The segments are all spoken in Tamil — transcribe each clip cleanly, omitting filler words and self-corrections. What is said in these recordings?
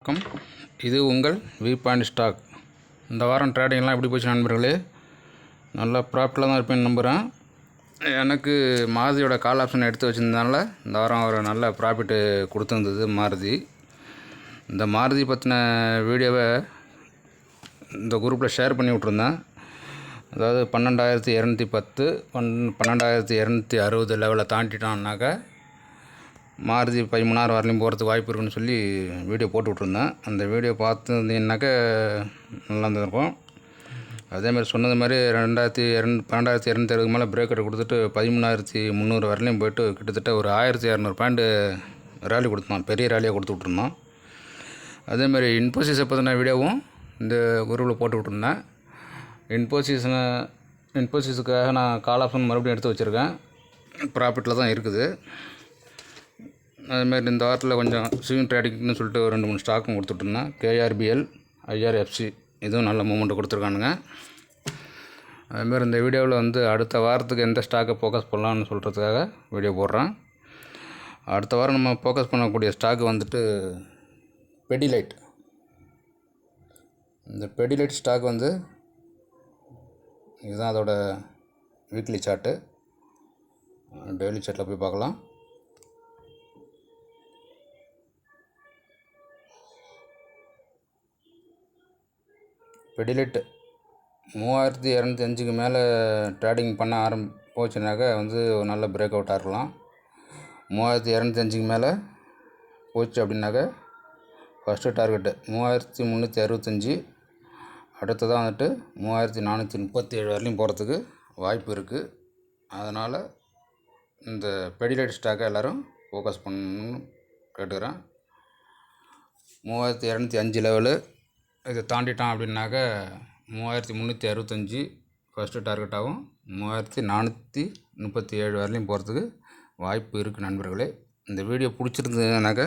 வணக்கம். இது உங்கள் வி பாயிண்ட் ஸ்டாக். இந்த வாரம் ட்ரேடிங்லாம் எப்படி போச்சு நண்பர்களே? நல்லா ப்ராஃபிட்டில் தான் இருப்பேன்னு நம்புகிறேன். எனக்கு மாருதியோட கால் ஆப்ஷன் எடுத்து வச்சுருந்தனால இந்த வாரம் ஒரு நல்ல ப்ராஃபிட்டு கொடுத்துருந்தது மாருதி. இந்த மாருதி பற்றின வீடியோவை இந்த குரூப்பில் ஷேர் பண்ணி விட்ருந்தேன். அதாவது 12,210 12,260 லெவலில் தாண்டிட்டோம்னாக்கா மாருதி 13,000 வரலையும் போகிறதுக்கு வாய்ப்பு இருக்குன்னு சொல்லி வீடியோ போட்டு விட்ருந்தேன். அந்த வீடியோ பார்த்துருந்தீங்கன்னாக்கா நல்லா இருந்திருக்கும். அதேமாதிரி சொன்னது மாதிரி 12,260 மேலே பிரேக் அவுட் கொடுத்துட்டு 13,300 வரலையும் போய்ட்டு கிட்டத்தட்ட ஒரு 1,200 பாயிண்ட் ரேலி கொடுத்தோம். பெரிய ரேலியாக கொடுத்து விட்ருந்தோம். அதேமாதிரி இன்ஃபோசிஸை பற்றின வீடியோவும் இந்த குரூப்பில் போட்டு விட்ருந்தேன். இன்ஃபோசிஸுக்காக நான் கால் ஆப்ஷன் மறுபடியும் எடுத்து வச்சுருக்கேன். ப்ராஃபிட்டில் தான் இருக்குது. அதுமாதிரி இந்த வாரத்தில் கொஞ்சம் ஸ்விங் ட்ரேடிங்னு சொல்லிட்டு ஒரு 2-3 ஸ்டாக்கும் கொடுத்துட்ருந்தேன். KRBL, IRFC இதுவும் நல்ல மூமெண்ட்டு கொடுத்துருக்கானுங்க. அதுமாதிரி இந்த வீடியோவில் அடுத்த வாரத்துக்கு எந்த ஸ்டாக்கை ஃபோக்கஸ் பண்ணலான்னு சொல்கிறதுக்காக வீடியோ போடுறேன். அடுத்த வாரம் நம்ம ஃபோக்கஸ் பண்ணக்கூடிய ஸ்டாக்கு பெடிலைட். இந்த பெடிலைட் ஸ்டாக் இதுதான் அதோட வீக்லி சார்ட்டு. டெய்லி சார்ட்டில் போய் பார்க்கலாம். பெடிலைட் 3,205க்கு மேலே ட்ரேடிங் பண்ண போச்சுனாக்கா ஒரு நல்ல பிரேக் அவுட்டாக இருக்கலாம். 3,205க்கு மேலே போச்சு அப்படின்னாக்கா ஃபஸ்ட்டு டார்கெட்டு 3,365, அடுத்ததான் 3,437 வரலையும் போகிறதுக்கு வாய்ப்பு இருக்குது. அதனால் இந்த பெடிலைட் ஸ்டாக்கை எல்லோரும் ஃபோக்கஸ் பண்ணணும்னு கேட்டுக்கிறேன். 3,205 லெவலு இதை தாண்டிட்டான் அப்படின்னாக்கா 3,365 ஃபஸ்ட்டு டார்கெட்டாகவும் 3,437 வரலையும் போகிறதுக்கு வாய்ப்பு இருக்குது நண்பர்களே. இந்த வீடியோ பிடிச்சிருந்ததுனாக்கா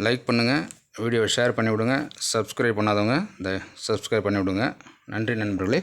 லைக் பண்ணுங்கள், வீடியோவை ஷேர் பண்ணிவிடுங்க. சப்ஸ்கிரைப் பண்ணாதவங்க இந்த சப்ஸ்கிரைப் பண்ணிவிடுங்க. நன்றி நண்பர்களே.